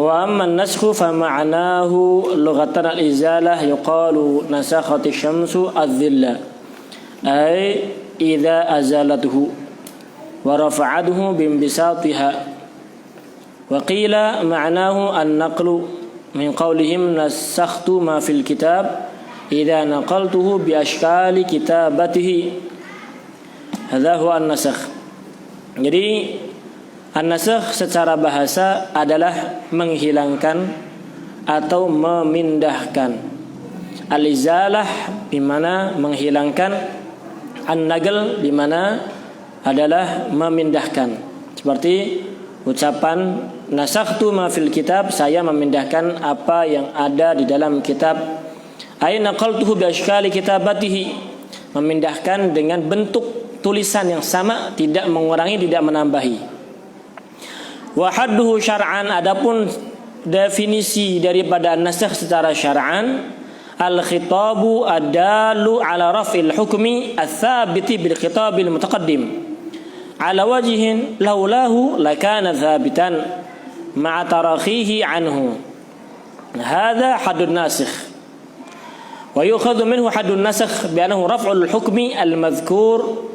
Wa amma an-naskhu fa ma'nahu lughatan al-izalah yuqalu nasakhati syamsu adh-dhilla ay idza azalathu wa rafa'athu bimbisatiha wa qila ma'nahu an-naqlu min qawlihim nasakhtu ma fil kitab idza naqaltuhu bi ashkali kitabatihi. Hadza huwa an-nasakh. Jadi an-nasakh secara bahasa adalah menghilangkan atau memindahkan. Al-izalah di mana menghilangkan, an-naql di mana adalah memindahkan. Seperti ucapan nasakhtu ma fil kitab, saya memindahkan apa yang ada di dalam kitab. Ay naqaltuhu bi ashkali kitabatihi, memindahkan dengan bentuk tulisan yang sama, tidak mengurangi, tidak menambahi. Wa hadduhu syar'an, adapun definisi daripada an-nasakh secara syar'an, al-khitabu ad-dalu ala raf'il hukmi ats-tsabiti bil khitabil mutaqaddim ala wajhin laulahu lakana tsabitan ma'a tarakhihi anhu. Hadza haddun nasikh. Wa yukhadhu minhu haddun nasakh bi annahu raf'ul hukmi al-madhkur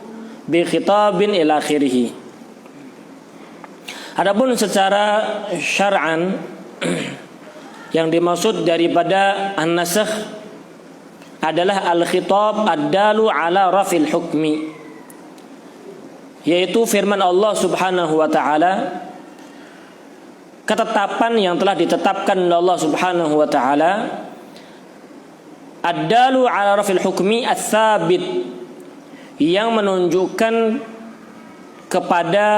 bi khitabin ila akhirih. Adapun secara syar'an yang dimaksud daripada an-nasakh adalah al-khitab ad-dalu ala rafil hukmi, yaitu firman Allah Subhanahu wa taala, ketetapan yang telah ditetapkan oleh Allah Subhanahu wa taala, ad-dalu ala rafil hukmi ats-tsabit, yang menunjukkan kepada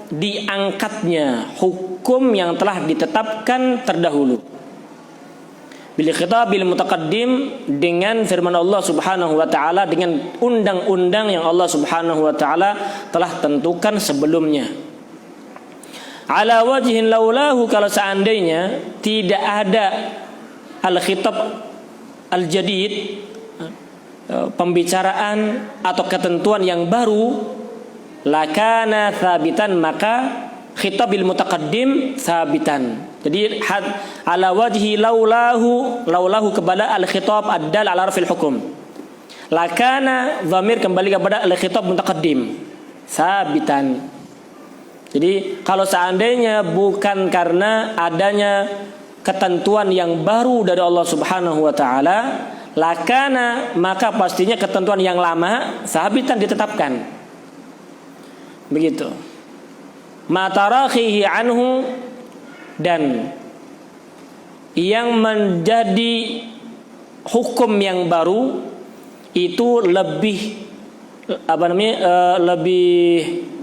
diangkatnya hukum yang telah ditetapkan terdahulu. Bil khitabil mutaqaddim, dengan firman Allah Subhanahu wa taala, dengan undang-undang yang Allah Subhanahu wa taala telah tentukan sebelumnya. Ala wajhin laulahu, kalau seandainya tidak ada al-khitab al-jadid, pembicaraan atau ketentuan yang baru, lakana tsabitan, maka khitabil mutaqaddim tsabitan. Jadi ala wajhi laulahu kepada al-khitab ad-dal ala rafil hukum. Lakana dhamir kembali kepada al-khitab mutaqaddim tsabitan. Jadi kalau seandainya bukan karena adanya ketentuan yang baru dari Allah Subhanahu wa taala, lakana, maka pastinya ketentuan yang lama tsabitan, ditetapkan. Begitu. Matarakhihi anhu, dan yang menjadi hukum yang baru itu lebih lebih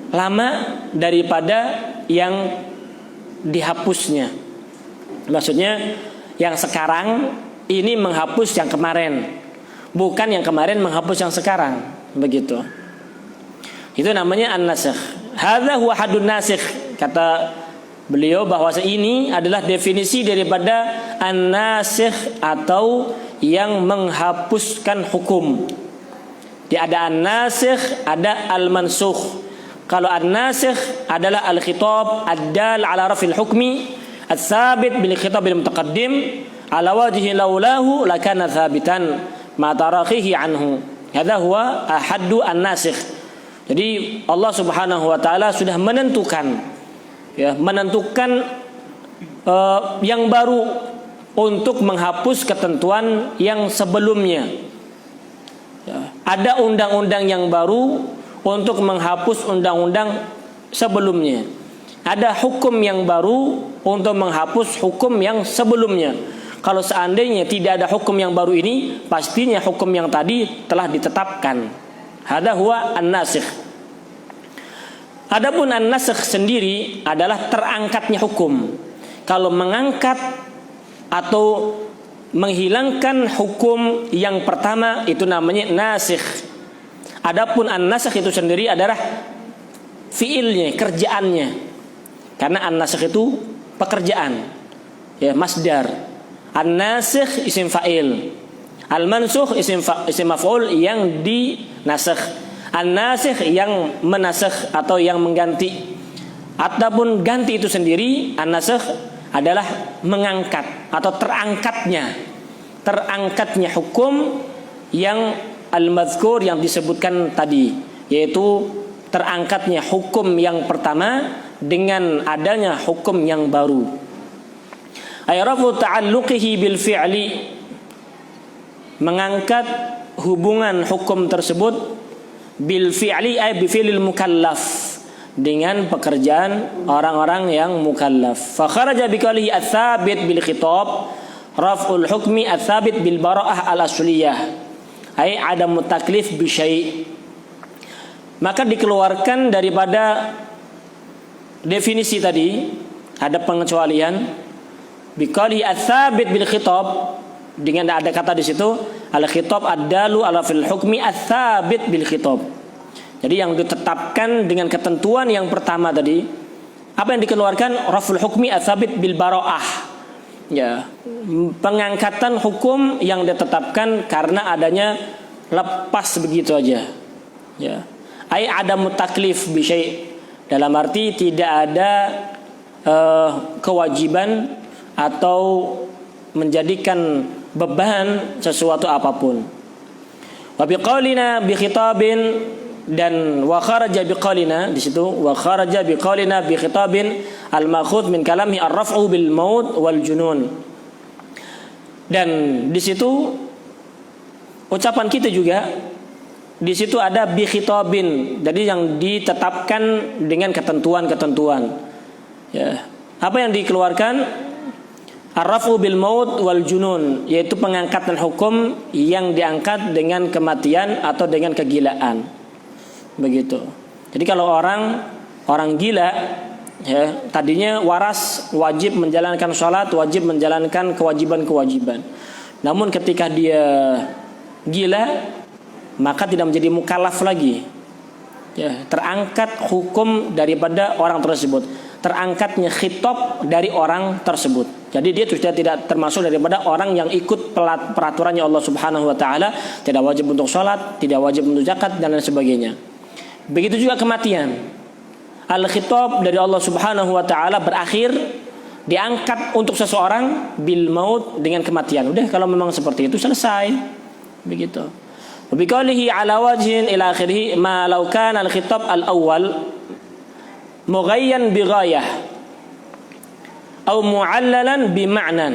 lama daripada yang dihapusnya. Maksudnya yang sekarang ini menghapus yang kemarin, bukan yang kemarin menghapus yang sekarang. Begitu. Itu namanya an-nasakh. Hadza huwa haddun nasikh. Kata beliau bahwa ini adalah definisi daripada an-nasikh, atau yang menghapuskan hukum. Dia ada an-nasikh, ada al-mansukh. Kalau an-nasikh adalah al-khitab ad-dal ala rafil hukmi ats-tsabit bil khitabil mutaqaddim ala wajhi laulahu lakana tsabitan ma tarakhihi anhu. Hadza huwa haddu an-nasikh. Jadi Allah Subhanahu wa taala sudah menentukan, yang baru untuk menghapus ketentuan yang sebelumnya. Ada undang-undang yang baru untuk menghapus undang-undang sebelumnya. Ada hukum yang baru untuk menghapus hukum yang sebelumnya. Kalau seandainya tidak ada hukum yang baru ini, pastinya hukum yang tadi telah ditetapkan. Hadza huwa an-nasikh. Adapun an-nasakh sendiri adalah terangkatnya hukum. Kalau mengangkat atau menghilangkan hukum yang pertama itu namanya nasikh. Adapun an-nasakh itu sendiri adalah fiilnya, kerjaannya. Karena an-nasakh itu pekerjaan, masdar. An-nasikh isim fa'il, al-mansukh isim maf'ul yang dinasakh. An-nasikh yang menasakh atau yang mengganti. Adapun ganti itu sendiri, an-nasakh adalah mengangkat atau terangkatnya hukum yang al-mazkur yang disebutkan tadi, yaitu terangkatnya hukum yang pertama dengan adanya hukum yang baru. Ayrafu ta'alluqihi bil fi'li, mengangkat hubungan hukum tersebut bil fi'li ay bi fi'lil mukallaf, dengan pekerjaan orang-orang yang mukallaf. Fa kharaja bi qawlihi ats-tsabit bil khitab raf'ul hukmi ats-tsabit bil bara'ah al-asliyah ay adam taklif bi syai'. Maka dikeluarkan daripada definisi tadi, ada pengecualian bi qawlihi ats-tsabit bil khitab, dengan ada kata di situ al-khitab ad-dalu ala fil hukmi ats-tsabit bil khitab. Jadi yang ditetapkan dengan ketentuan yang pertama tadi, apa yang dikeluarkan? Raful hukmi ats-tsabit bil bara'ah. Ya, pengangkatan hukum yang ditetapkan karena adanya lepas begitu aja. Ya. Ai adamu taklif bi syai', dalam arti tidak ada kewajiban atau menjadikan beban sesuatu apapun. Wa biqaulina bi khitabin, dan wa kharaja biqaulina, di situ wa kharaja biqaulina bi khitabin al-ma'khudh min kalami ar-raf'u bil maut wal junun. Dan di situ ucapan kita juga di situ ada bi khitabin, jadi yang ditetapkan dengan ketentuan-ketentuan. Ya. Apa yang dikeluarkan? Ar-raf'u bil maut wal junun, yaitu pengangkatan hukum yang diangkat dengan kematian atau dengan kegilaan. Begitu. Jadi kalau orang gila, ya, tadinya waras, wajib menjalankan sholat, wajib menjalankan kewajiban-kewajiban. Namun ketika dia gila, maka tidak menjadi mukallaf lagi. Ya, terangkat hukum daripada orang tersebut, terangkatnya khitab dari orang tersebut. Jadi dia sudah tidak termasuk daripada orang yang ikut peraturannya Allah Subhanahu wa taala, tidak wajib untuk sholat, tidak wajib untuk zakat dan lain sebagainya. Begitu juga kematian. Al-khitab dari Allah Subhanahu wa taala berakhir, diangkat untuk seseorang bil maut, dengan kematian. Udah, kalau memang seperti itu selesai. Begitu. Wa biqaulihi ala wajhin ila akhirih ma law kana al-khitab al-awwal mughayyan bi ghayah atau mu'allalan bi ma'nan.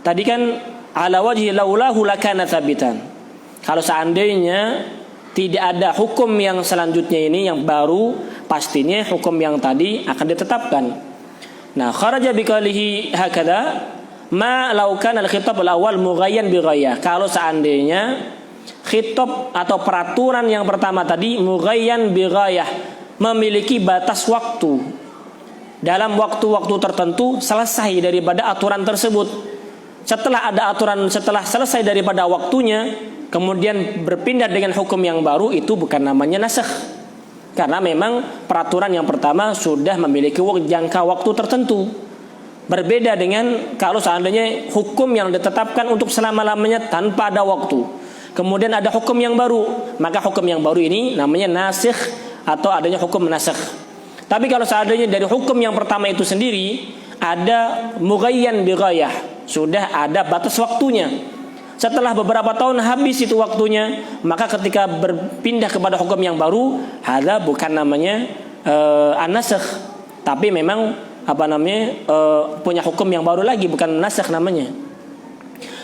Tadi kan ala wajhi laulahu lakana tsabitan. Kalau seandainya tidak ada hukum yang selanjutnya ini yang baru, pastinya hukum yang tadi akan ditetapkan. Nah, kharaja biqalihi hakadha ma law kana al-khitab al-awwal mughayyan bi ghayah. Kalau seandainya khitab atau peraturan yang pertama tadi mughayyan bi ghayah, memiliki batas waktu, dalam waktu-waktu tertentu selesai daripada aturan tersebut. Setelah ada aturan, setelah selesai daripada waktunya, kemudian berpindah dengan hukum yang baru, itu bukan namanya nasakh. Karena memang peraturan yang pertama sudah memiliki jangka waktu tertentu. Berbeda dengan kalau seandainya hukum yang ditetapkan untuk selama-lamanya tanpa ada waktu, kemudian ada hukum yang baru, maka hukum yang baru ini namanya nasikh atau adanya hukum nasakh. Tapi kalau seandainya dari hukum yang pertama itu sendiri ada mughayyan bi ghayah, sudah ada batas waktunya. Setelah beberapa tahun habis itu waktunya, maka ketika berpindah kepada hukum yang baru, hadza bukan namanya an-nasakh, tapi memang punya hukum yang baru lagi, bukan nasakh namanya.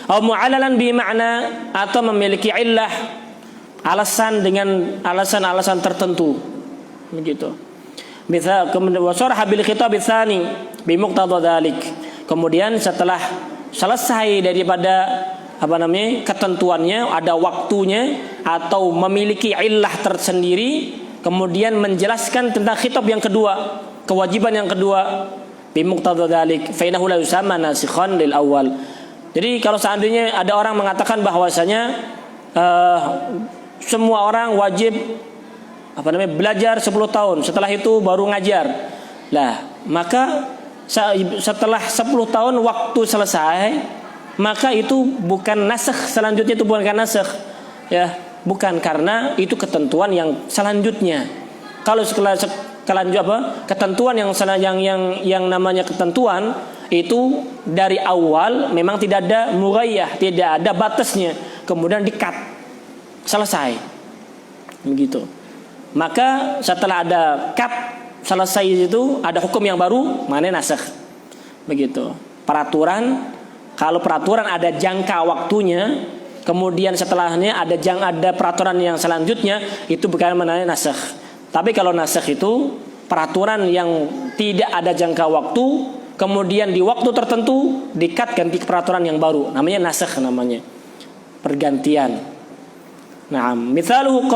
Au mu'allalan bi ma'na, atau memiliki illah, alasan dengan alasan-alasan tertentu. Begitu. Bisa kemudian wasarha bil khitab tsani bi muqtada dzalik. Kemudian setelah selesai daripada ketentuannya, ada waktunya atau memiliki illah tersendiri, kemudian menjelaskan tentang khitab yang kedua, kewajiban yang kedua, bi muqtada dzalik fa innahu la yusamma nasikhan lil awal. Jadi kalau seandainya ada orang mengatakan bahwasanya semua orang wajib belajar 10 tahun, setelah itu baru ngajar. Lah, maka setelah 10 tahun waktu selesai, maka itu bukan nasakh, selanjutnya itu bukan nasakh. Ya, bukan, karena itu ketentuan yang selanjutnya. Kalau ketentuan yang namanya ketentuan itu dari awal memang tidak ada mughayyah, tidak ada batasnya, kemudian di-cut, selesai begitu. Maka setelah ada cut selesai itu ada hukum yang baru, mana nasakh begitu. Kalau peraturan ada jangka waktunya, kemudian setelahnya ada peraturan yang selanjutnya, itu bukan namanya nasakh. Tapi kalau nasakh itu peraturan yang tidak ada jangka waktu, kemudian di waktu tertentu di-cut ganti peraturan yang baru, namanya nasakh, namanya pergantian. Nah, mithaluhu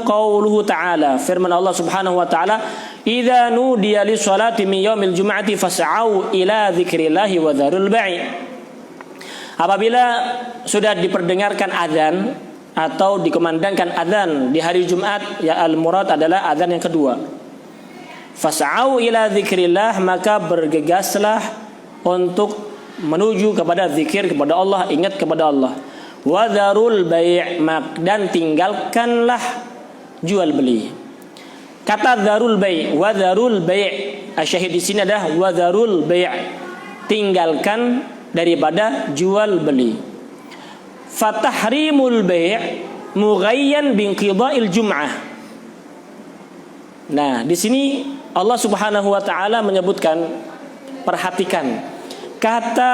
qauluhu ta'ala, firman Allah Subhanahu wa taala, "Idza nudiya lis-salati min yaumil jum'ati fas'au ila dzikrillahi wa dzarul bai'." Apabila sudah diperdengarkan azan atau dikumandangkan azan di hari Jumat, ya al-murad adalah azan yang kedua. Fas'au ila dzikrillah, maka bergegaslah untuk menuju kepada zikir kepada Allah, ingat kepada Allah. Wa dzarul bai', dan tinggalkanlah jual beli. Kata dzarul bai', wa dzarul bai', asyahid di sini adalah wa dzarul bai', tinggalkan daripada jual beli. Fatahrimul bai' mughayyan binqida'il jum'ah. Nah, di sini Allah Subhanahu wa taala menyebutkan, perhatikan, kata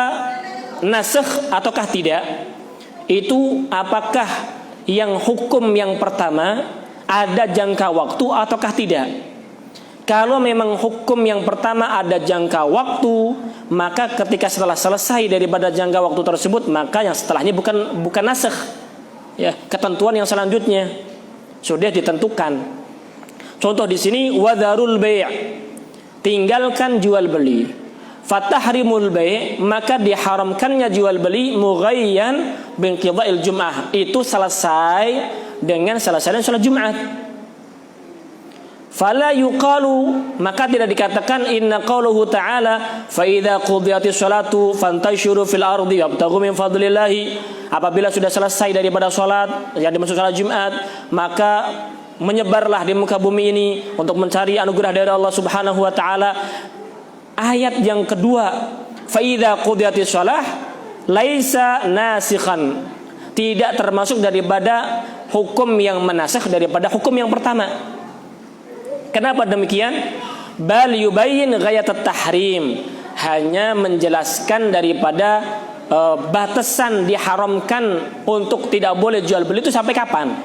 nasakh ataukah tidak, itu apakah yang hukum yang pertama ada jangka waktu ataukah tidak. Kalau memang hukum yang pertama ada jangka waktu, maka ketika setelah selesai daripada jangka waktu tersebut, maka yang setelahnya bukan nasakh, ya, ketentuan yang selanjutnya sudah ditentukan. Contoh di sini wadharul bai', tinggalkan jual beli. Fatahrimul bai', maka diharamkannya jual beli mughayyan binqida'il jum'ah, itu selesai dengan selesainya salat Jumat. Fala yuqalu, maka tidak dikatakan inna qauluhu ta'ala fa idza qudiyatis salatu fantashiru fil ardi wabtaghu min fadlillahi, apabila sudah selesai daripada salat yang dimaksud salat Jumat, maka menyebarlah di muka bumi ini untuk mencari anugerah dari Allah Subhanahu wa taala. Ayat yang kedua, fa idza qudiyatis shalah laisa nasikhan, tidak termasuk daripada hukum yang menasakh daripada hukum yang pertama. Kenapa demikian? Bal yubayyin ghayatat tahrim, hanya menjelaskan daripada batasan diharamkan untuk tidak boleh jual beli itu sampai kapan.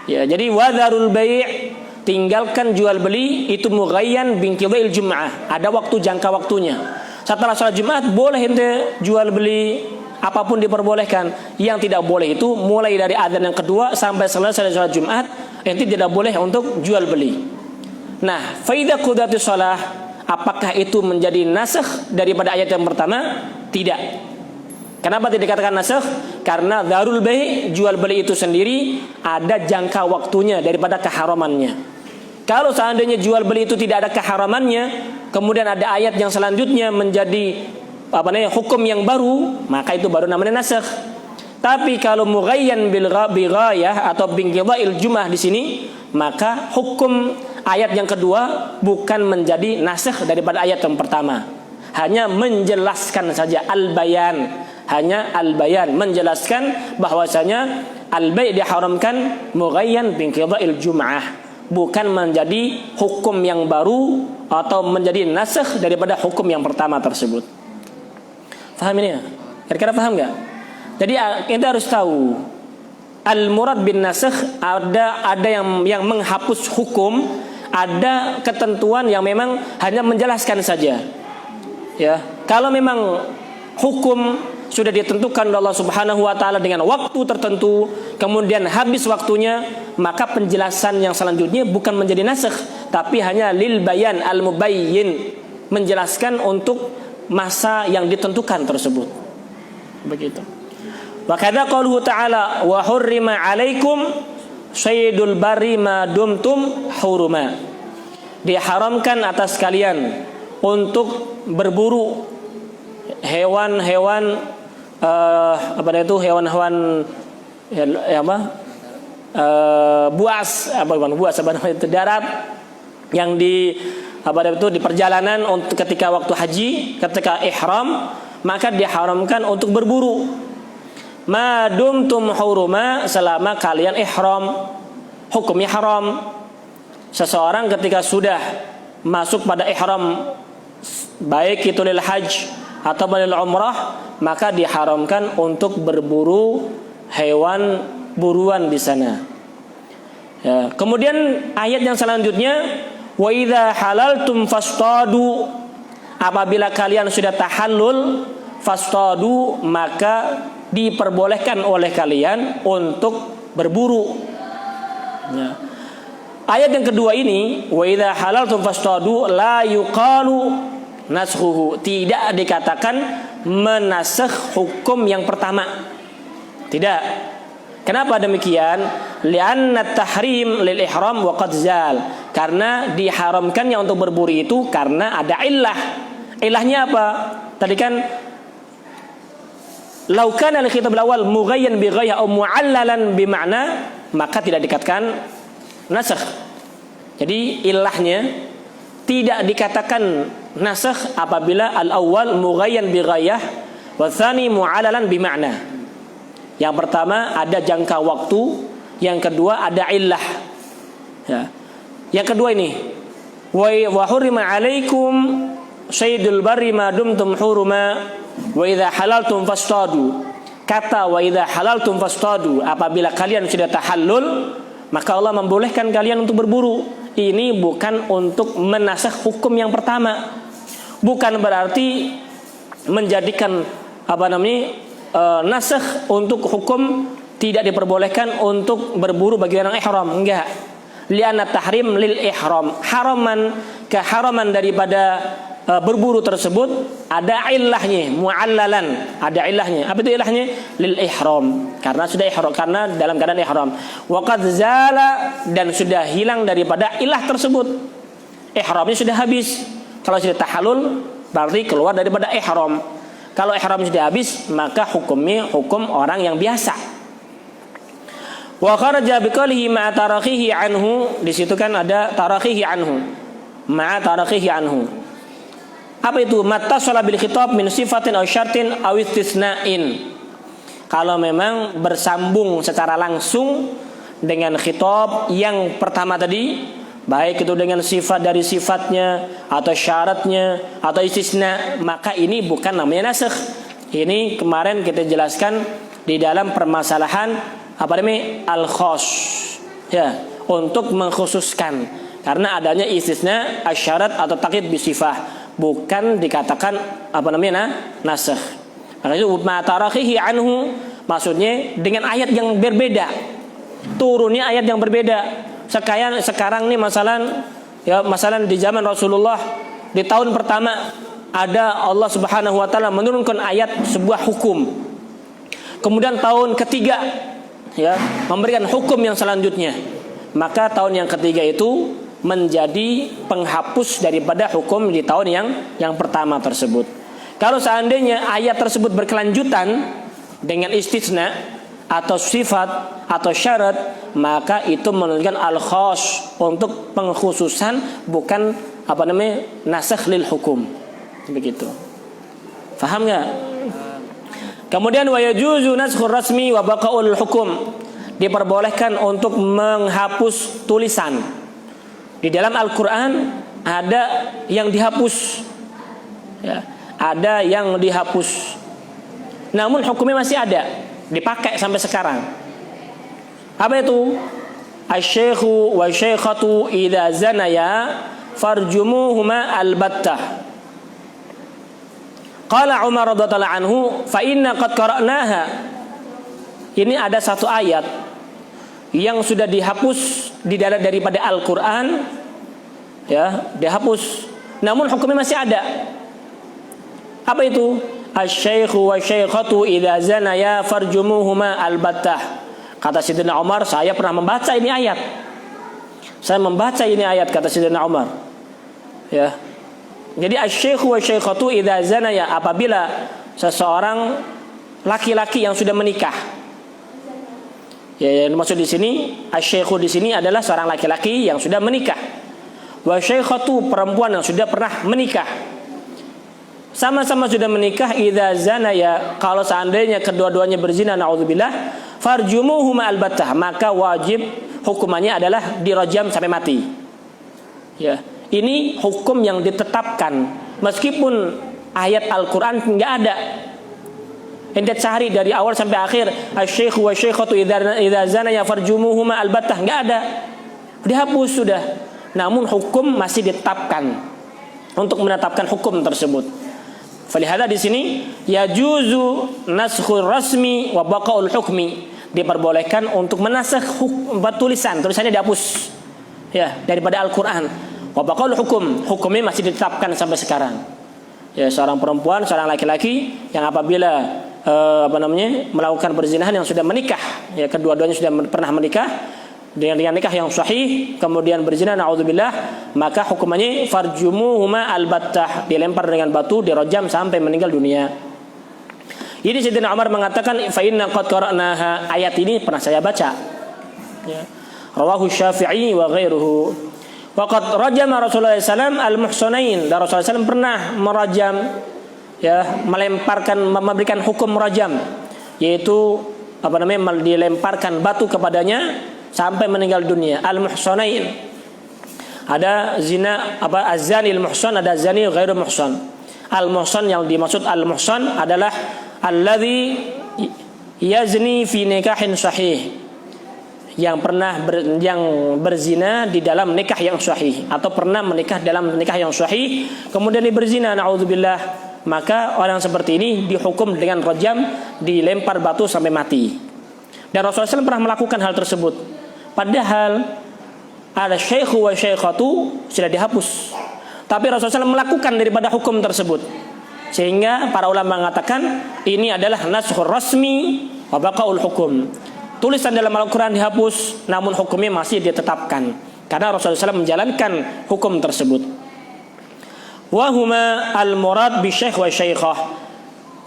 Ya, jadi wadharul bai', tinggalkan jual beli, itu mughayyan binqida'il jum'ah, ada waktu, jangka waktunya. Setelah salat Jumat boleh ente jual beli, apapun diperbolehkan. Yang tidak boleh itu mulai dari adzan yang kedua sampai selesai salat Jumat, ente tidak boleh untuk jual beli. Nah, fa idza qudiyatis shalah, apakah itu menjadi nasakh daripada ayat yang pertama? Tidak. Kenapa tidak dikatakan nasakh? Karena dzarul bai', jual beli itu sendiri ada jangka waktunya daripada keharamannya. Kalau seandainya jual beli itu tidak ada keharamannya, kemudian ada ayat yang selanjutnya menjadi hukum yang baru, maka itu baru namanya nasakh. Tapi kalau mughayyan bil ghayah atau binqida'il jum'ah di sini, maka hukum ayat yang kedua bukan menjadi nasakh daripada ayat yang pertama. Hanya menjelaskan saja, al-bayan, hanya al-bayan, menjelaskan bahwasanya al-bai' diharamkan mughayyan binqida'il jum'ah, bukan menjadi hukum yang baru atau menjadi nasakh daripada hukum yang pertama tersebut. Faham ini ya? Kira-kira paham enggak? Jadi kita harus tahu al-murad bin nasakh, ada yang menghapus hukum, ada ketentuan yang memang hanya menjelaskan saja. Ya, kalau memang hukum sudah ditentukan oleh Allah Subhanahu wa taala dengan waktu tertentu, kemudian habis waktunya, maka penjelasan yang selanjutnya bukan menjadi nasakh, tapi hanya lil bayan al-mubayyin, menjelaskan untuk masa yang ditentukan tersebut. Begitu. Wa kadza qauluhu ta'ala wa hurrima 'alaikum saydul barri ma dumtum huruma, diharamkan atas kalian untuk berburu hewan-hewan hewan-hewan buas, buas itu darat, yang di di perjalanan untuk ketika waktu haji, ketika ihram, maka diharamkan untuk berburu. Ma dumtum huruma, selama kalian ihram, hukumnya haram. Seseorang ketika sudah masuk pada ihram, baik itu lil hajj atau lil umrah, maka diharamkan untuk berburu hewan buruan di sana. Ya. Kemudian ayat yang selanjutnya, wa idza halaltum fastadu, apabila kalian sudah tahallul, fastadu, maka diperbolehkan oleh kalian untuk berburu. Ya. Ayat yang kedua ini, wa idza halaltum fastadu, la yuqalu naskhuhu, tidak dikatakan menasakh hukum yang pertama. Tidak. Kenapa demikian? Li'anna tahrim lil ihram wa qad zal. Karena diharamkannya untuk berburu itu karena ada illah. Ilahnya apa? Tadi kan law kana al-khitab al-awwal mughayyan bi ghayah aw mu'allalan bi ma'na, maka tidak dikatakan nasakh. Jadi ilahnya tidak dikatakan nasakh apabila al-awwal mughayyan bi ghayah wa tsani mu'allalan bi ma'na. Yang pertama ada jangka waktu, yang kedua ada illah. Ya. Yang kedua ini, wa hurima 'alaikum saydul barri ma dumtum huruma wa idza halaltum fastadu. Kata wa idza halaltum fastadu, apabila kalian sudah tahallul, maka Allah membolehkan kalian untuk berburu. Ini bukan untuk menasakh hukum yang pertama. Bukan berarti menjadikan nasakh untuk hukum tidak diperbolehkan untuk berburu bagi orang ihram. Enggak. Li'anna tahrim lil ihram, haraman keharaman daripada berburu tersebut ada ilahnya, mu'allalan, ada ilahnya. Apa itu ilahnya? Lil ihram, karena sudah ihram, karena dalam keadaan ihram. Wa qad zala, dan sudah hilang daripada ilah tersebut. Ihramnya sudah habis. Kalau sudah tahallul berarti keluar daripada ihram. Kalau ihram sudah habis, maka hukumnya hukum orang yang biasa. Wa kharaja biqalihi ma'a tarakhihi anhu, di situ kan ada tarakhihi anhu. Ma'a tarakhihi anhu. Apa itu? Mattasala bil khitab min sifatin aw syartin aw istisna'in. Kalau memang bersambung secara langsung dengan khitab yang pertama tadi, baik itu dengan sifat dari sifatnya atau syaratnya atau istisna, maka ini bukan namanya nasakh. Ini kemarin kita jelaskan di dalam permasalahan al-khas, ya, untuk mengkhususkan, karena adanya istisna asyarat atau takyid bisifah, bukan dikatakan nasakh. Maka itu ma'tarakhihi anhu, maksudnya dengan ayat yang berbeda, turunnya ayat yang berbeda. Sekarang nih masalan di zaman Rasulullah, di tahun pertama ada Allah Subhanahu wa taala menurunkan ayat sebuah hukum. Kemudian tahun ketiga memberikan hukum yang selanjutnya. Maka tahun yang ketiga itu menjadi penghapus daripada hukum di tahun yang pertama tersebut. Kalau seandainya ayat tersebut berkelanjutan dengan istisna atau sifat atau syarat, maka itu menunjukkan al-khas, untuk pengkhususan, bukan nasakh lil hukum. Begitu. Faham enggak? Kemudian wa yajuzu naskhur rasmi wa baqaul hukum, diperbolehkan untuk menghapus tulisan. Di dalam Al-Qur'an ada yang dihapus. Ya, ada yang dihapus. Namun hukumnya masih ada, dipakai sampai sekarang. Apa itu? Asy-syaikhu wa syaikhatu idza zanaya farjumuhuma albattah. Qala Umar radhiyallahu anhu, fa inna qad qara'naha. Ini ada satu ayat yang sudah dihapus di dalam daripada Al-Qur'an, ya, dihapus. Namun hukumnya masih ada. Apa itu? Asy-syaikhu wa syaikhatu idza zanaya farjumuhuma albattah. Kata Sayyidina Umar, saya pernah membaca ini ayat. Saya membaca ini ayat, kata Sayyidina Umar. Ya. Jadi asy-syaikhu wa syaikhatu idza zanaya, apabila seseorang laki-laki yang sudah menikah. Ya, yang maksud di sini asy-syaikhu di sini adalah seorang laki-laki yang sudah menikah. wa syaikhatu, perempuan yang sudah pernah menikah. Sama-sama sudah menikah, idza zanaya, kalau seandainya kedua-duanya berzina, naudzubillah, farjumuhuma albattah, maka wajib hukumannya adalah dirajam sampai mati. Ya, ini hukum yang ditetapkan meskipun ayat Al-Qur'an enggak ada. Ente cari dari awal sampai akhir, asy-syaikhu wa syaikhatu idza zanaya farjumuhuma albattah, enggak ada. Dihapus sudah. Namun hukum masih ditetapkan untuk menetapkan hukum tersebut. Falihada di sini yajuzu naskhul rasmi wa baqaul hukmi, diperbolehkan untuk menasakh tulisannya dihapus ya daripada Al-Qur'an. Wa baqaul hukumnya masih ditetapkan sampai sekarang. Ya, seorang perempuan, seorang laki-laki yang apabila melakukan perzinahan yang sudah menikah, ya kedua-duanya sudah pernah menikah dengan nikah yang sahih, kemudian berzina, naudzubillah, maka hukumannya farjumuhuma albattah, dilempar dengan batu, dirajam sampai meninggal dunia. Ini Sayyidina Umar mengatakan, fa inna qad qara'naha, ayat ini pernah saya baca. Ya. Rawahu Syafi'i wa ghairuhu. Wa qad rajama Rasulullah sallallahu alaihi wasallam al-muhsanain, dan Rasulullah sallallahu pernah merajam, ya, memberikan hukum rajam, yaitu dilemparkan batu kepadanya sampai meninggal dunia. Al-muhsanain, ada zina az-zani al-muhsan, ada zani ghairu muhsan. Al-muhsan yang dimaksud al-muhsan adalah alladzi yazni fi nikahin sahih, yang berzina di dalam nikah yang sahih, atau pernah menikah dalam nikah yang sahih kemudian dia berzina, naudzubillah, maka orang seperti ini dihukum dengan rajam, dilempar batu sampai mati. Dan Rasulullah SAW pernah melakukan hal tersebut. Padahal ada syaikhu wa syaikhatu sudah dihapus, tapi Rasulullah SAW melakukan daripada hukum tersebut, sehingga para ulama mengatakan ini adalah naskhur rasmi wa baqaul hukum. Tulisan dalam Al-Quran dihapus, namun hukumnya masih ditetapkan karena Rasulullah SAW menjalankan hukum tersebut. Wahuma al-murad bi syaikh wa syaikhah.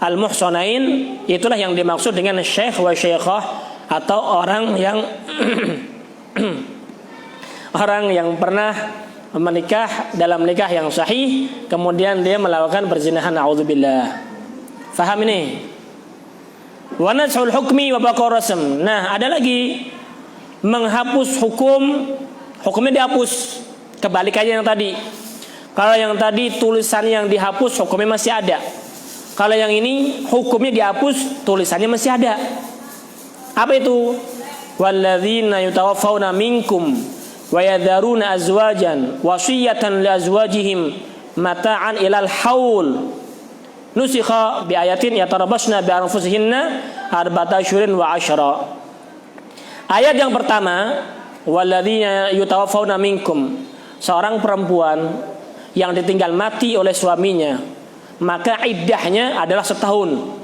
Al-muhsanain itulah yang dimaksud dengan syekh wa syaikhah, atau orang yang orang yang pernah menikah dalam nikah yang sahih kemudian dia melakukan perzinahan, naudzubillah. Faham ini? Wa nashul hukmi wa baqaur rasm. Nah, ada lagi menghapus hukumnya dihapus, kebalikannya yang tadi. Kalau yang tadi tulisannya yang dihapus, hukumnya masih ada. Kalau yang ini hukumnya dihapus, tulisannya masih ada. Apa itu? Walladzina yutawaffawna minkum wa yadharuna azwajan wasiyatan li azwajihim mata'an ilal haul nusikha bi ayatin yatarabasna bi anfusihinna arba'ata asyhurin wa asyra. Ayat yang pertama, walladzina yutawaffawna minkum, seorang perempuan yang ditinggal mati oleh suaminya, maka iddahnya adalah setahun.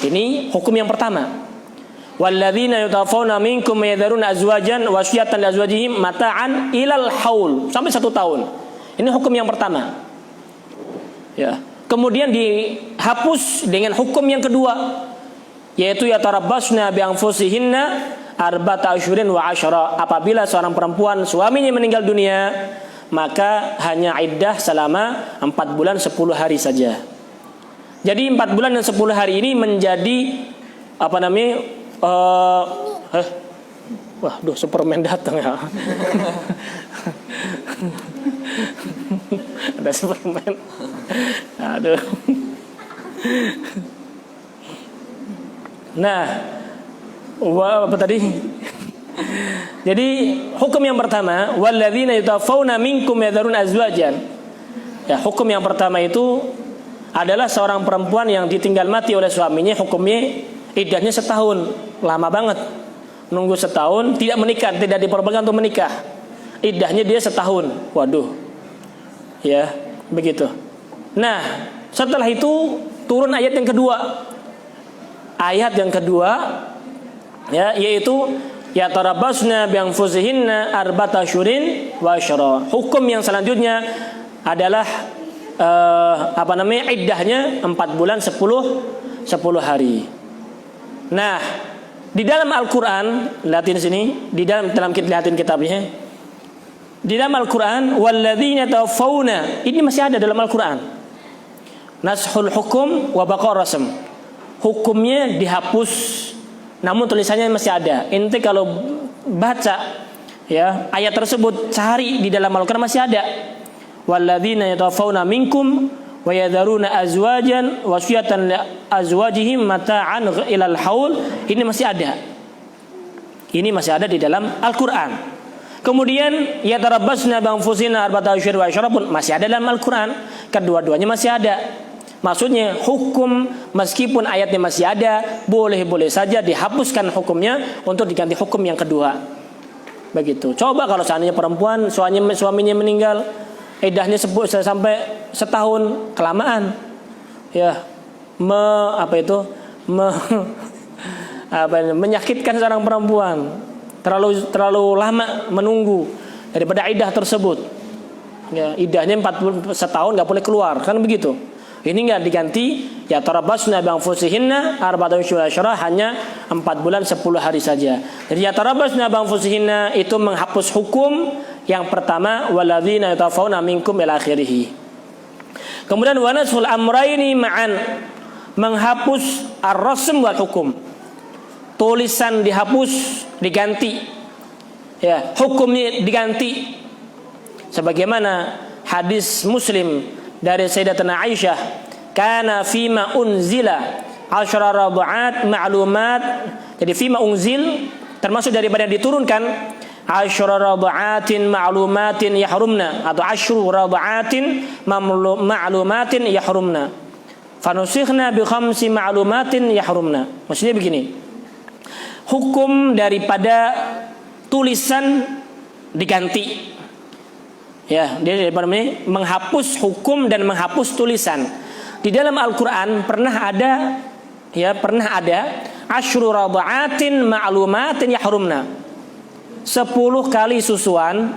Ini hukum yang pertama. Walladzina yutawaffawna minkum yadharuna azwajan wasiyatan li azwajihim mata'an ilal haul, sampai 1 tahun. Ini hukum yang pertama. Ya. Kemudian dihapus dengan hukum yang kedua, yaitu yatarabbasna bi anfusihinna arba'ata asyhurin wa asyra. Apabila seorang perempuan suaminya meninggal dunia, maka hanya iddah selama 4 bulan 10 hari saja. Jadi 4 bulan dan 10 hari ini menjadi waduh, Superman datang ya. Ada Superman. Aduh. Nah, apa tadi? Jadi hukum yang pertama, walladzina yutawaffawna minkum yadharun azwajan. Ya, hukum yang pertama itu adalah seorang perempuan yang ditinggal mati oleh suaminya, hukumnya iddahnya setahun. Lama banget. Nunggu setahun, tidak menikah, tidak diperbolehkan untuk menikah. Iddahnya dia setahun. Waduh. Ya, begitu. Nah, setelah itu turun ayat yang kedua. Ayat yang kedua, ya, yaitu yatarabbasna bi anfusihinna arba'ata asyhurin wa asyra. Hukum yang selanjutnya adalah iddahnya 4 bulan 10 hari. Nah, di dalam Al-Qur'an, lihatin sini, di dalam kita lihatin kitabnya. Di dalam Al-Quran, walladzina tawaffawna, ini masih ada dalam Al-Quran. Nashul hukum wa baqa rasm. Hukumnya dihapus, namun tulisannya masih ada. Inti kalau baca ya ayat tersebut, cari di dalam Al-Quran masih ada. Walladzina yatawaffawna minkum wa yadharuna azwajan wasiyatan li azwajihim mata'an ilal haul. Ini masih ada. Ini masih ada di dalam Al-Quran. Kemudian yatarabbasna bi anfusina arba'ata asyhur wa asyara pun masih ada dalam Al-Quran. Kedua-duanya masih ada. Maksudnya hukum meskipun ayatnya masih ada, boleh-boleh saja dihapuskan hukumnya untuk diganti hukum yang kedua. Begitu. Coba kalau seandainya perempuan suaminya meninggal, iddahnya sampai setahun, kelamaan. Ya, menyakitkan seorang perempuan. Terlalu lama menunggu daripada iddah tersebut. Ya, iddahnya 40 setahun nggak boleh keluar, kan begitu. Ini nggak diganti, ya tarabbasna bi anfusihinna arba'ata asyhur, hanya 4 bulan 10 hari saja. Jadi ya tarabbasna bi anfusihinna itu menghapus hukum yang pertama, walladzina yatawaffawna minkum ila akhirih. Kemudian wa nasul amrayni ma'an, menghapus ar-rasm wal hukum. Tulisan dihapus, diganti. Ya, hukumnya diganti. Sebagaimana hadis Muslim dari Sayyidatina Aisyah, kana fima unzila 10 rada'at ma'lumat. Jadi fima unzil termasuk daripada yang diturunkan 10 rada'atin ma'lumatin yahrumna, atau 10 rada'atin ma'lumatin yahrumna. Fanusikhna bi 5 ma'lumatin yahrumna. Maksudnya begini. Hukum daripada tulisan diganti. Ya, dia menghapus hukum dan menghapus tulisan. Di dalam Al-Quran pernah ada 10 rada'atin ma'lumatin yahrumna. 10 kali susuan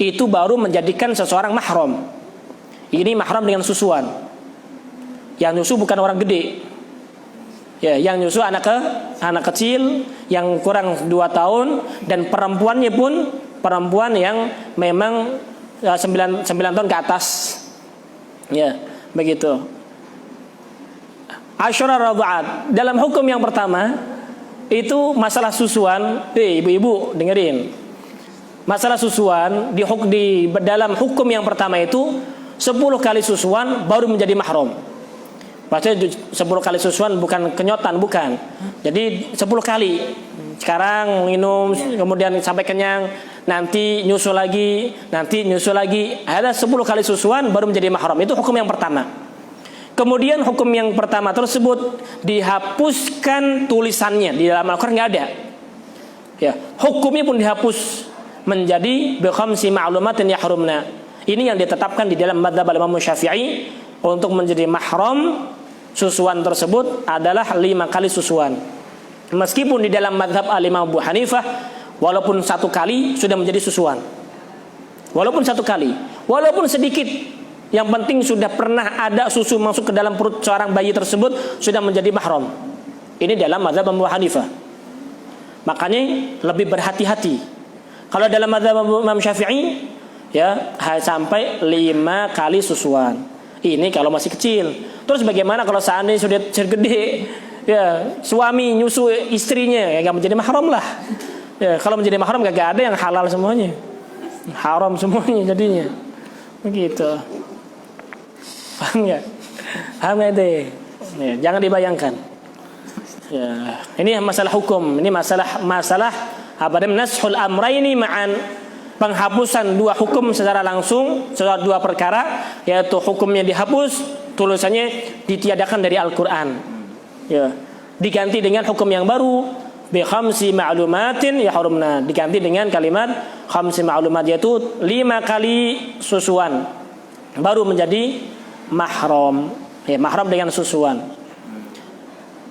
itu baru menjadikan seseorang mahram. Ini mahram dengan susuan. Yang nyusu bukan orang gede. Ya, yang nyusu anak kecil yang kurang 2 tahun, dan perempuannya pun perempuan yang memang 9 tahun ke atas. Ya, begitu. Asyara rada'at. Dalam hukum yang pertama itu masalah susuan. Ibu-ibu dengerin. Masalah susuan di dalam hukum yang pertama itu 10 kali susuan baru menjadi mahram. Maksudnya 10 kali susuan bukan kenyotan, bukan. Jadi 10 kali. Sekarang minum, kemudian sampai kenyang, nanti nyusu lagi, Ada 10 kali susuan baru menjadi mahram. Itu hukum yang pertama. Kemudian hukum yang pertama tersebut dihapuskan tulisannya. Di dalam Al-Quran nggak ada. Ya, hukumnya pun dihapus menjadi bi 5 ma'lumatin yahrumna. Ini yang ditetapkan di dalam madzhab Imam Syafi'i untuk menjadi mahram. Susuan tersebut adalah 5 kali susuan. Meskipun di dalam mazhab Imam Abu Hanifah, walaupun 1 kali sudah menjadi susuan. Walaupun 1 kali, walaupun sedikit, yang penting sudah pernah ada susu masuk ke dalam perut seorang bayi tersebut, sudah menjadi mahram. Ini dalam mazhab Abu Hanifah. Makanya lebih berhati-hati. Kalau dalam mazhab Imam Syafi'i, ya sampai 5 kali susuan. Ini kalau masih kecil. Terus bagaimana kalau seandainya sudah gede? Ya, suami nyusu istrinya, ya nggak menjadi mahram lah. Ya, kalau menjadi mahram gak ada yang halal semuanya. Haram semuanya jadinya. Begitu. Paham nggak? Paham nggak itu? Ya, jangan dibayangkan. Ya, ini masalah hukum. Ini masalah nashul amrayni ma'an. Penghapusan 2 hukum secara langsung, 2 perkara, yaitu hukumnya dihapus, tulisannya ditiadakan dari Al-Quran. Ya, diganti dengan hukum yang baru, bi 5 ma'lumatin yahrumna, diganti dengan kalimat 5 ma'lumat, yaitu 5 kali susuan baru menjadi mahram. Ya, mahram dengan susuan.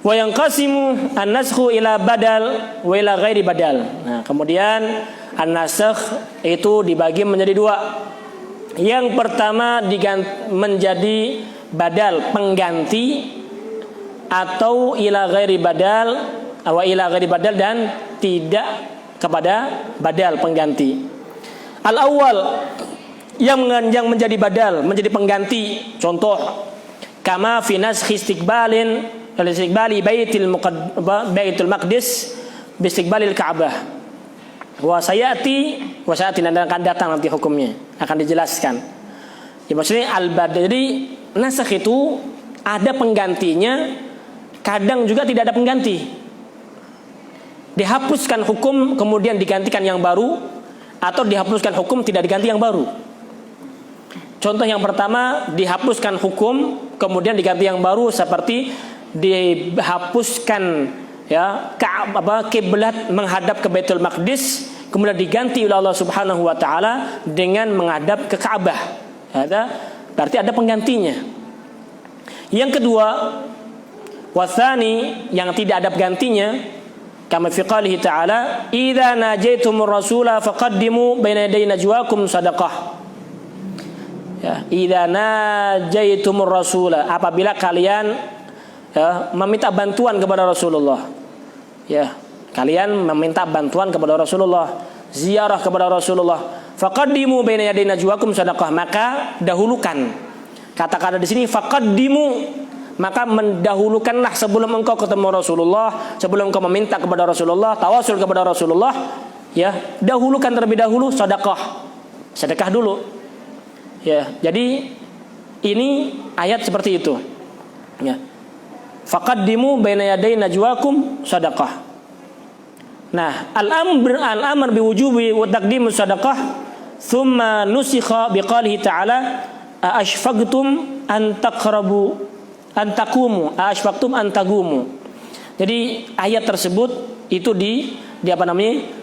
Wa yanqasimu an-naskhu ila badal wa ila ghairi badal. Nah, kemudian an-nasakh itu dibagi menjadi 2. Yang pertama menjadi badal, pengganti, atau ila ghairi badal, dan tidak kepada badal, pengganti. Al-awwal, yang menjadi badal, menjadi pengganti. Contoh, kama fi naskhi istiqbali baitul maqdis bi istiqbalil Ka'bah. Wa sayati dan akan datang nanti hukumnya, akan dijelaskan. Ya, maksudnya al-badal, jadi nasakh itu ada penggantinya, kadang juga tidak ada pengganti. Dihapuskan hukum kemudian digantikan yang baru, atau dihapuskan hukum tidak diganti yang baru. Contoh yang pertama, dihapuskan hukum kemudian diganti yang baru, seperti dihapuskan ya kiblat menghadap ke Baitul Maqdis kemudian diganti oleh Allah Subhanahu wa taala dengan menghadap ke Ka'bah. Berarti ada penggantinya. Yang kedua, wasani, yang tidak ada penggantinya, kama fi qalihi ta'ala, idza najaitumur rasula faqaddimu baina yaday najwakum sadaqah. Ya, idza najaitumur rasula, apabila kalian meminta bantuan kepada Rasulullah. Ya, kalian meminta bantuan kepada Rasulullah, ziarah kepada Rasulullah, faqaddimu baina yaday najwakum sadaqah, maka dahulukan. Kata-kata di sini faqaddimu, maka mendahulukanlah sebelum engkau ketemu Rasulullah, sebelum engkau meminta kepada Rasulullah, tawasul kepada Rasulullah, ya, dahulukan terlebih dahulu sedekah dulu. Ya, jadi ini ayat seperti itu. Ya. Faqaddimu baina yaday najwakum sadaqah. Nah, al-amr biwujubi wa taqdimus sadaqah thumma nusikha biqalihi ta'ala ashfaqtum an taqrabu an taqumu. Jadi ayat tersebut itu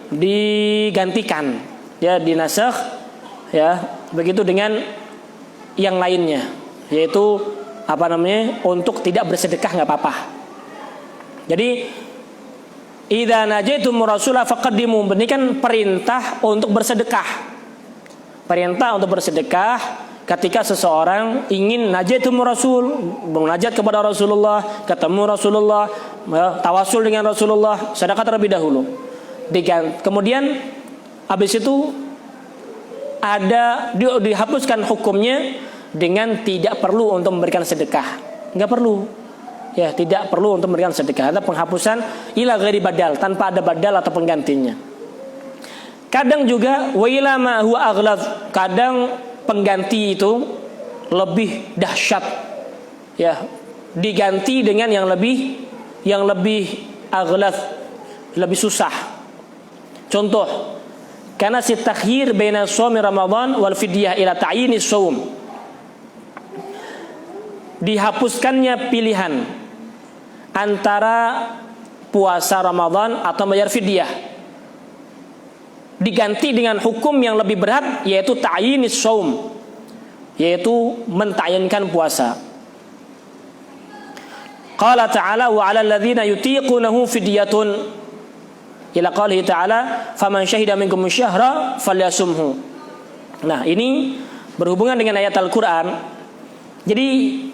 digantikan, ya, dinasakh, ya, begitu dengan yang lainnya, yaitu untuk tidak bersedekah nggak apa-apa. Jadi idza najaitumur rasula faqaddimu, ini kan perintah untuk bersedekah. Perintah untuk bersedekah ketika seseorang ingin najaitumur rasul, munajat kepada Rasulullah, ketemu Rasulullah, tawasul dengan Rasulullah, sedekah terlebih dahulu. Kemudian habis itu dihapuskan hukumnya dengan tidak perlu untuk memberikan sedekah. Enggak perlu. Ya, tidak perlu untuk memberikan sedekah. Ada penghapusan ila ghairi badal, tanpa ada badal atau penggantinya. Kadang juga wa ila ma huwa aghlaz, kadang pengganti itu lebih dahsyat. Ya, diganti dengan yang lebih aghlaz, lebih susah. Contoh, karena si takhir baina shaumi Ramadan wal fidyah ila ta'yinis shaum. Dihapuskannya pilihan antara puasa Ramadan atau bayar fidyah. Diganti dengan hukum yang lebih berat, yaitu ta'yinis shaum, yaitu mentayinkan puasa. Qala ta'ala wa 'alal ladzina yutiqunahu fidyatun. Ila qalihi ta'ala faman syahida minkum syahra falyasumhu. Nah, ini berhubungan dengan ayat Al-Qur'an. Jadi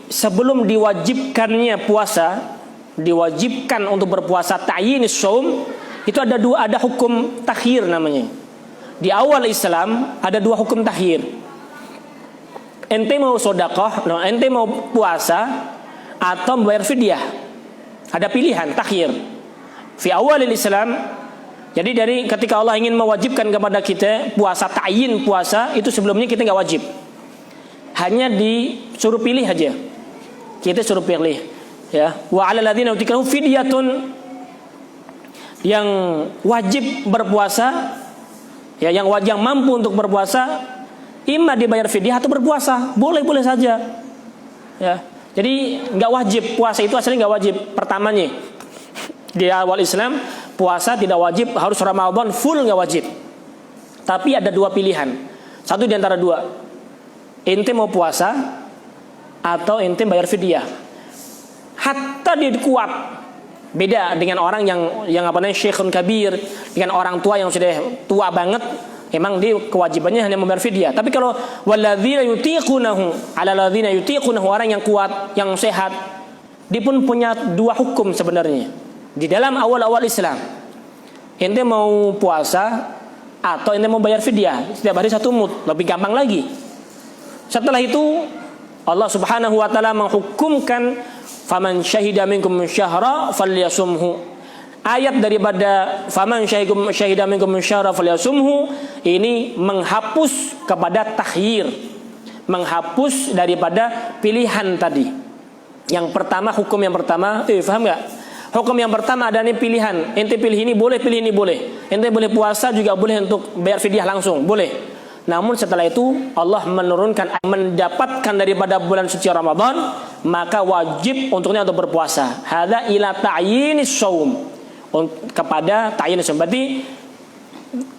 sebelum diwajibkannya puasa, diwajibkan untuk berpuasa ta'yinis shaum, itu ada hukum takhir namanya. Di awal Islam ada dua hukum takhir. Ente mau sedekah, ente mau puasa atau bayar fidyah. Ada pilihan takhir. Fi awalil Islam. Jadi dari ketika Allah ingin mewajibkan kepada kita puasa, ta'yin puasa, itu sebelumnya kita nggak wajib. Hanya disuruh pilih aja. Kita suruh pilih. Ya. Wa 'alal ladzina yutiqunahu fidyatun, yang wajib berpuasa, ya, yang mampu untuk berpuasa, imma dibayar fidyah atau berpuasa, boleh saja. Ya. Jadi nggak wajib, puasa itu aslinya nggak wajib. Pertamanya di awal Islam puasa tidak wajib, harus Ramadan full nggak wajib. Tapi ada dua pilihan, satu di antara dua, ente mau puasa atau ente bayar fidyah. Hatta dia kuat, beda dengan orang yang syekhun kabir, dengan orang tua yang sudah tua banget, memang dia kewajibannya hanya membayar fidyah. Tapi kalau walladzina yutiqunahu, 'alal ladzina yutiqunahu, orang yang kuat, yang sehat, dia pun punya dua hukum sebenarnya. Di dalam awal-awal Islam, ente mau puasa atau ente mau bayar fidyah setiap hari 1 mud, lebih gampang lagi. Setelah itu Allah Subhanahu wa taala menghukumkan faman syahida minkum syahra falyasumhu. Ayat daripada faman syahida minkum syahra falyasumhu ini menghapus kepada takhyir, menghapus daripada pilihan tadi. Yang pertama, hukum yang pertama, paham nggak? Hukum yang pertama ada nih pilihan. Ente pilih ini boleh, pilih ini boleh. Ente boleh puasa juga boleh untuk bayar fidyah langsung, boleh. Namun setelah itu Allah menurunkan, mendapatkan daripada bulan suci Ramadan, maka wajib untuknya untuk berpuasa. Hadza ila ta'yinis shaum, kepada ta'yin shaum. Berarti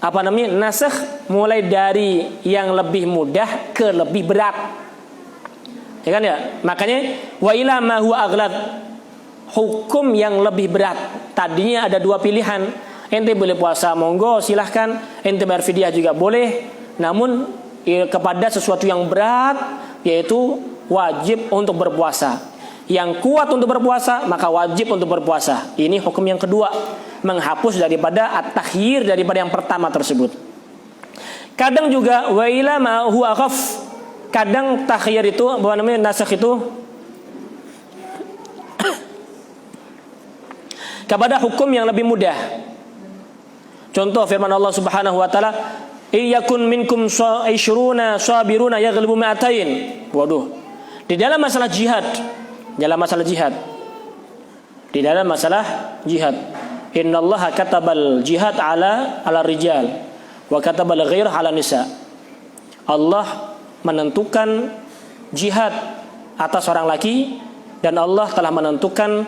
apa namanya? Nasakh mulai dari yang lebih mudah ke lebih berat. Ya kan ya? Makanya wa ila ma huwa aghlad, hukum yang lebih berat. Tadinya ada 2 pilihan. Ente boleh puasa, monggo silahkan. Ente bayar fidyah juga boleh. Namun kepada sesuatu yang berat, yaitu wajib untuk berpuasa. Yang kuat untuk berpuasa, maka wajib untuk berpuasa. Ini hukum yang kedua, menghapus daripada at-takhyir daripada yang pertama tersebut. Kadang juga wa ila ma huwa akhaf. Kadang takhyir itu, apa namanya, nasakh itu kepada hukum yang lebih mudah. Contoh firman Allah Subhanahu wa taala, "Iyakun minkum 20 sabiruna yaghlibu mi'atain." Waduh. Di dalam masalah jihad, innallaha katabal jihad ala rijal wa katabal ghair ala nisa. Allah menentukan jihad atas orang laki, dan Allah telah menentukan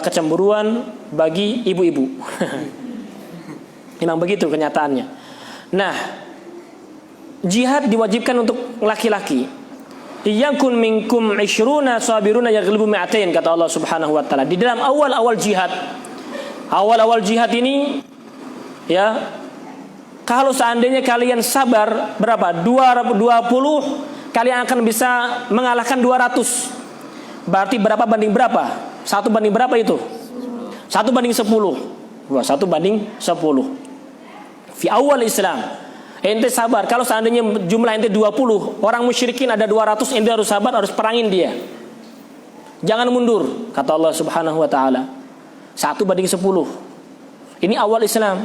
kecemburuan bagi ibu-ibu. Memang begitu kenyataannya. Nah, jihad diwajibkan untuk laki-laki. Iyakun minkum 20 sabiruna yaghlibu mi'atain, kata Allah Subhanahu wa taala. Di dalam awal-awal jihad ini, ya, kalau seandainya kalian sabar berapa? 20, kalian akan bisa mengalahkan 200. Berarti berapa banding berapa? 1 banding berapa itu? 1 banding 10. 1 banding 10. Fi awal Islam. Ente sabar, kalau seandainya jumlah ente 20, orang musyrikin ada 200, ente harus sabar, harus perangin dia. Jangan mundur, kata Allah Subhanahu wa taala. 1 banding 10. Ini awal Islam.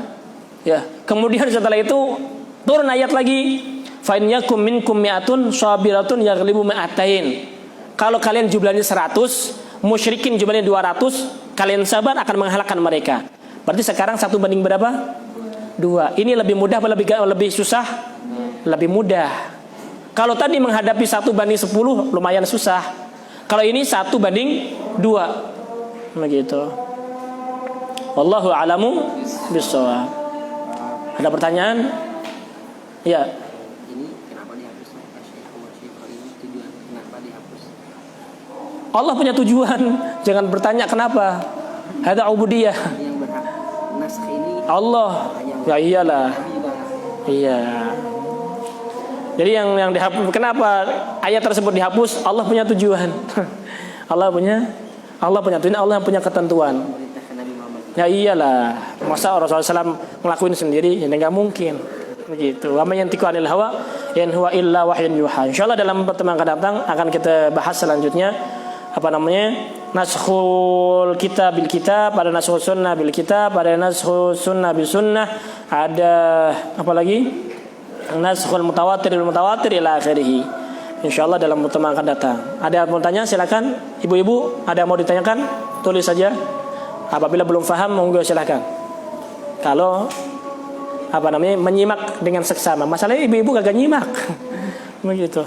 Ya, kemudian setelah itu turun ayat lagi, fa in yakum minkum mi'atun sabiratun yaghlibu mi'atain. Kalau kalian jumlahnya 100, musyrikin jumlahnya 200, kalian sabar akan mengalahkan mereka. Berarti sekarang 1 banding berapa? 2. Ini lebih mudah atau lebih susah? Lebih mudah. Kalau tadi menghadapi 1 banding 10 lumayan susah. Kalau ini 1 banding 2. Begitu. Wallahu a'lamu bishawab. Ada pertanyaan? Ya. Ini kenapa dihapus? Kenapa dihapus? Allah punya tujuan. Jangan bertanya kenapa. Hada ubudiyah. Yang berhak naskh ini Allah. Ya iyalah. Iya. Jadi yang dihapus, kenapa ayat tersebut dihapus? Allah punya tujuan. Allah punya tujuan, Allah punya ketentuan. Ya iyalah. Masa Rasulullah SAW ngelakuin sendiri? Ya enggak mungkin. Begitu. Wa may yantiqu 'anil hawa in huwa illa wahyun yuha. Insyaallah dalam pertemuan akan datang akan kita bahas selanjutnya naskhul kitab bil kitab, ada naskhul sunnah bil kitab, ada naskhul sunnah bil sunnah, ada apa lagi? Naskhul mutawatir bil mutawatir ila akhirih. Insyaallah dalam pertemuan akan datang. Ada yang mau tanya silakan. Ibu-ibu, ada yang mau ditanyakan? Tulis saja. Apabila belum paham monggo silakan. Kalau menyimak dengan seksama. Masalahnya ibu-ibu kagak nyimak. Begitu.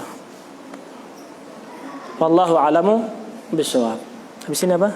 Wallahu a'lamu bishawab. Habis ini apa?